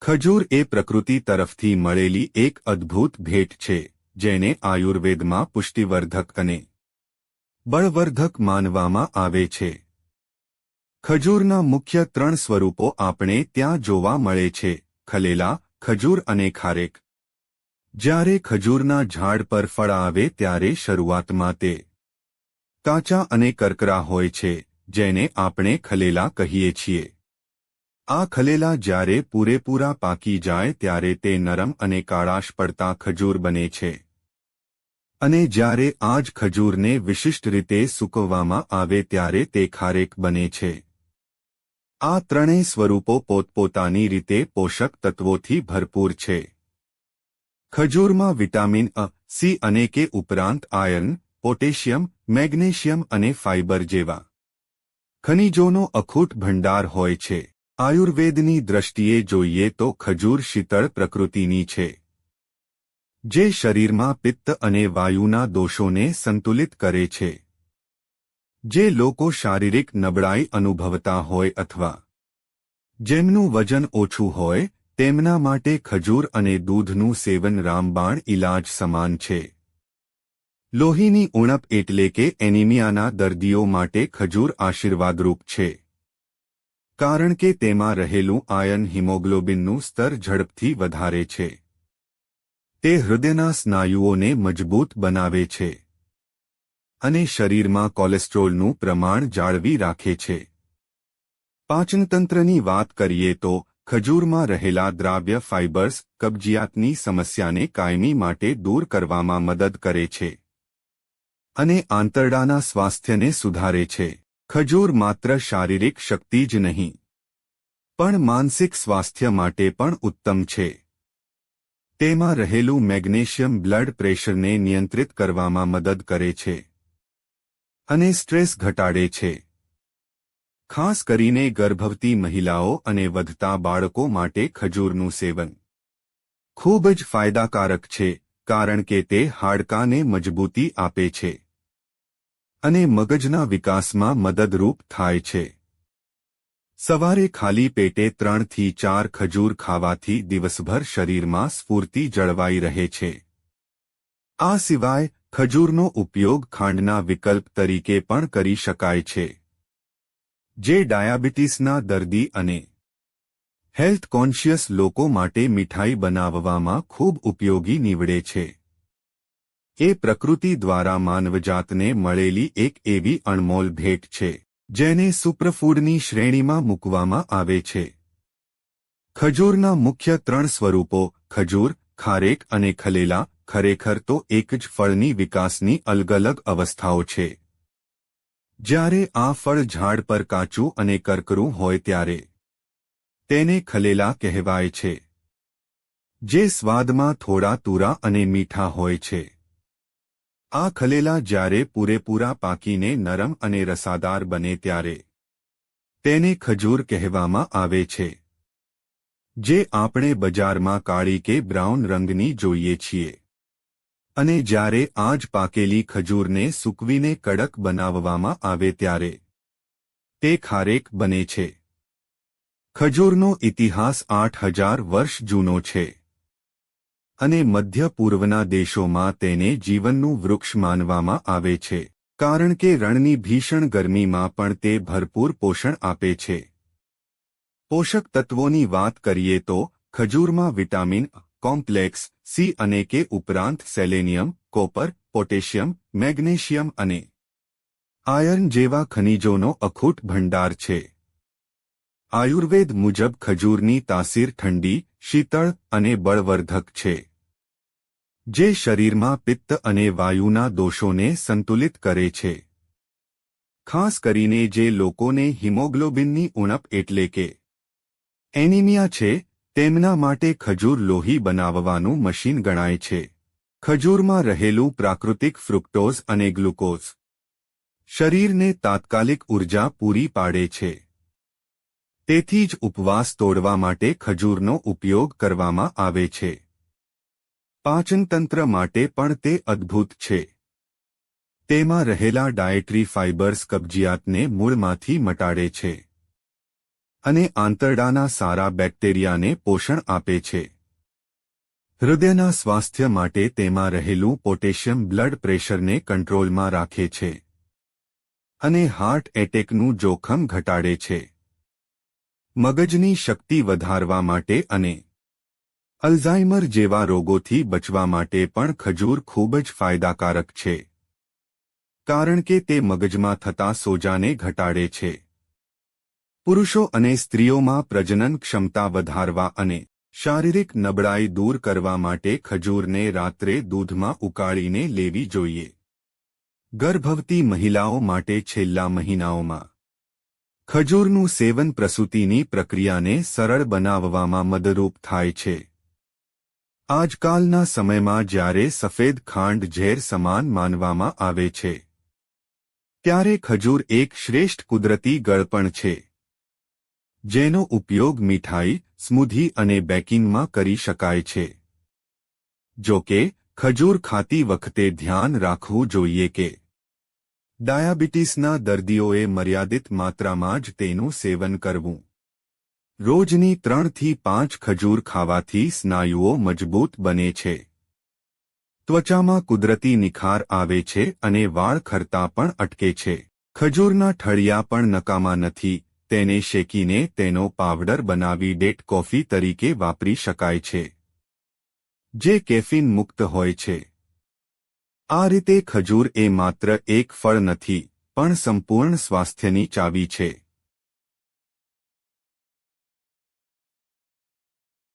ખજૂર એ પ્રકૃતિ તરફથી મળેલી એક અદ્ભુત ભેટ છે, જેને આયુર્વેદમાં પુષ્ટિવર્ધક અને બળવર્ધક માનવામાં આવે છે. ખજૂરના મુખ્ય 3 સ્વરૂપો આપણે ત્યાં જોવા મળે છે: ખલેલા, ખજૂર અને ખારેક. જ્યારે ખજૂરના ઝાડ પર ફળ આવે ત્યારે શરૂઆતમાં તે કાચા અને કરકરા હોય છે, જેને આપણે ખલેલા કહીએ છીએ. આ ખલેલા જ્યારે પૂરેપૂરા પાકી જાય ત્યારે તે નરમ અને કાળાશ પડતા ખજૂર બને છે. અને જ્યારે આ જ ખજૂરને વિશિષ્ટ રીતે સૂકવવામાં આવે ત્યારે તે ખારેક બને છે. આ ત્રણેય સ્વરૂપો પોતપોતાની રીતે પોષક તત્વોથી ભરપૂર છે. ખજૂરમાં વિટામિન અ, સી અને કે ઉપરાંત આયર્ન, પોટેશિયમ, મેગ્નેશિયમ અને ફાઇબર જેવા ખનિજોનો અખૂટ ભંડાર હોય છે. આયુર્વેદની દ્રષ્ટિએ જોઈએ તો ખજૂર શીતળ પ્રકૃતિની છે, જે શરીરમાં પિત્ત અને વાયુના દોષોને સંતુલિત કરે છે. જે લોકો શારીરિક નબળાઈ અનુભવતા હોય અથવા જેમનું વજન ઓછું હોય, તેમના માટે ખજૂર અને દૂધનું સેવન રામબાણ ઇલાજ સમાન છે. લોહીની ઉણપ એટલે કે એનિમિયાના દર્દીઓ માટે ખજૂર આશીર્વાદરૂપ છે, કારણ કે તેમાં રહેલું આયર્ન હિમોગ્લોબિનનું સ્તર ઝડપથી વધારે છે. તે હૃદયના સ્નાયુઓને મજબૂત બનાવે છે અને શરીરમાં કોલેસ્ટ્રોલનું પ્રમાણ જાળવી રાખે છે. પાચનતંત્રની વાત કરીએ તો ખજૂરમાં રહેલા દ્રાવ્ય ફાઇબર્સ કબજિયાતની સમસ્યાને કાયમી માટે દૂર કરવામાં મદદ કરે છે અને આંતરડાના સ્વાસ્થ્યને સુધારે છે. ખજૂર માત્ર શારીરિક શક્તિ જ નહીં, પણ માનસિક સ્વાસ્થ્ય માટે પણ ઉત્તમ છે. તેમાં રહેલું મેગ્નેશિયમ બ્લડ પ્રેશરને નિયંત્રિત કરવામાં મદદ કરે છે અને સ્ટ્રેસ ઘટાડે છે. ખાસ કરીને ગર્ભવતી મહિલાઓ અને વધતા બાળકો માટે ખજૂરનું સેવન ખૂબ જ ફાયદાકારક છે, કારણ કે તે હાડકાંને મજબૂતી આપે છે અને મગજના વિકાસમાં મદદરૂપ થાય છે. સવારે ખાલી પેટે 3 થી 4 ખજૂર ખાવાથી દિવસભર શરીરમાં સ્ફૂર્તિ જળવાઈ રહે છે. આ સિવાય ખજૂરનો ઉપયોગ ખાંડના વિકલ્પ તરીકે પણ કરી શકાય છે, જે ડાયાબિટીસના દર્દી અને હેલ્થ કોન્શિયસ લોકો માટે મીઠાઈ બનાવવામાં ખૂબ ઉપયોગી નીવડે છે. એ પ્રકૃતિ દ્વારા માનવજાતને મળેલી એક એવી અણમોલ ભેટ છે, જેને સુપરફૂડની શ્રેણીમાં મૂકવામાં આવે છે. ખજૂરના મુખ્ય 3 સ્વરૂપો ખજૂર, ખારેક અને ખલેલા ખરેખર તો એક જ ફળની વિકાસની અલગ અલગ અવસ્થાઓ છે. જ્યારે આ ફળ ઝાડ પર કાચું અને કરકરું હોય ત્યારે તેને ખલેલા કહેવાય છે, જે સ્વાદમાં થોડા તુરા અને મીઠા હોય છે. આ ખલેલા જ્યારે પૂરેપૂરા પાકીને નરમ અને રસાદાર બને ત્યારે તેને ખજૂર કહેવામાં આવે છે, જે આપણે બજારમાં કાળી કે બ્રાઉન રંગની જોઈએ છીએ. અને જ્યારે આ જ પાકેલી ખજૂરને સૂકવીને કડક બનાવવામાં આવે ત્યારે તે ખારેક બને છે. ખજૂરનો ઇતિહાસ 8000 વર્ષ જૂનો છે અને મધ્ય પૂર્વના દેશોમાં તેને જીવનનું વૃક્ષ માનવામાં આવે છે, કારણ કે રણની ભીષણ ગરમીમાં પણ તે ભરપૂર પોષણ આપે છે. પોષક તત્વોની વાત કરીએ તો ખજૂરમાં વિટામિન કોમ્પ્લેક્સ સી અને કે ઉપરાંત સેલેનિયમ, કોપર, પોટેશિયમ, મેગ્નેશિયમ અને આયર્ન જેવા ખનિજોનો અખૂટ ભંડાર છે. આયુર્વેદ મુજબ ખજૂરની તાસીર ઠંડી, શીતળ અને બળવર્ધક છે, જે શરીરમાં પિત્ત અને વાયુના દોષોને સંતુલિત કરે છે. ખાસ કરીને જે લોકોને હિમોગ્લોબિનની ઉણપ એટલે કે એનિમિયા છે, તેમના માટે ખજૂર લોહી બનાવવાનું મશીન ગણાય છે. ખજૂરમાં રહેલું પ્રાકૃતિક ફ્રુક્ટોઝ અને ગ્લુકોઝ શરીરને તાત્કાલિક ઉર્જા પૂરી પાડે છે. તેથી જ ઉપવાસ તોડવા માટે ખજૂરનો ઉપયોગ કરવામાં આવે છે. પાચનતંત્ર માટે પણ તે અદ્ભુત છે. તેમાં રહેલા ડાયેટરી ફાઇબર્સ કબજિયાતને મૂળમાંથી મટાડે છે અને આંતરડાના સારા બેક્ટેરિયાને પોષણ આપે છે. હૃદયના સ્વાસ્થ્ય માટે તેમાં રહેલું પોટેશિયમ બ્લડ પ્રેશરને કંટ્રોલમાં રાખે છે અને હાર્ટ એટેકનું જોખમ ઘટાડે છે. મગજની શક્તિ વધારવા માટે અને અલ્ઝાઇમર જેવા રોગોથી બચવા માટે પણ ખજૂર ખૂબ જ ફાયદાકારક છે, કારણ કે તે મગજમાં થતા સોજાને ઘટાડે છે. પુરુષો અને સ્ત્રીઓમાં પ્રજનન ક્ષમતા વધારવા અને શારીરિક નબળાઈ દૂર કરવા માટે ખજૂરને રાત્રે દૂધમાં ઉકાળીને લેવી જોઈએ. ગર્ભવતી મહિલાઓ માટે છેલ્લા મહિનાઓમાં ખજૂરનું સેવન પ્રસૂતિની પ્રક્રિયાને સરળ બનાવવામાં મદદરૂપ થાય છે. આજકાલના સમયમાં જ્યારે સફેદ ખાંડ ઝેર સમાન માનવામાં આવે છે, ત્યારે ખજૂર એક શ્રેષ્ઠ કુદરતી ગળપણ છે, જેનો ઉપયોગ મીઠાઈ, સ્મૂધી અને બેકિંગમાં કરી શકાય છે. જો કે, ખજૂર ખાતી વખતે ધ્યાન રાખવું જોઈએ કે ડાયાબિટીસના દર્દીઓએ મર્યાદિત માત્રામાં જ તેનું સેવન કરવું. રોજની 3 થી 5 ખજૂર ખાવાથી સ્નાયુઓ મજબૂત બને છે, ત્વચામાં કુદરતી નિખાર આવે છે અને વાળ ખરતા પણ અટકે છે. ખજૂરના ઠળિયા પણ નકામા નથી. તેને શેકીને તેનો પાવડર બનાવી ડેટ કોફી તરીકે વાપરી શકાય છે, જે કેફીન મુક્ત હોય છે. આ રીતે ખજૂર એ માત્ર એક ફળ નથી, પણ સંપૂર્ણ સ્વાસ્થ્યની ચાવી છે.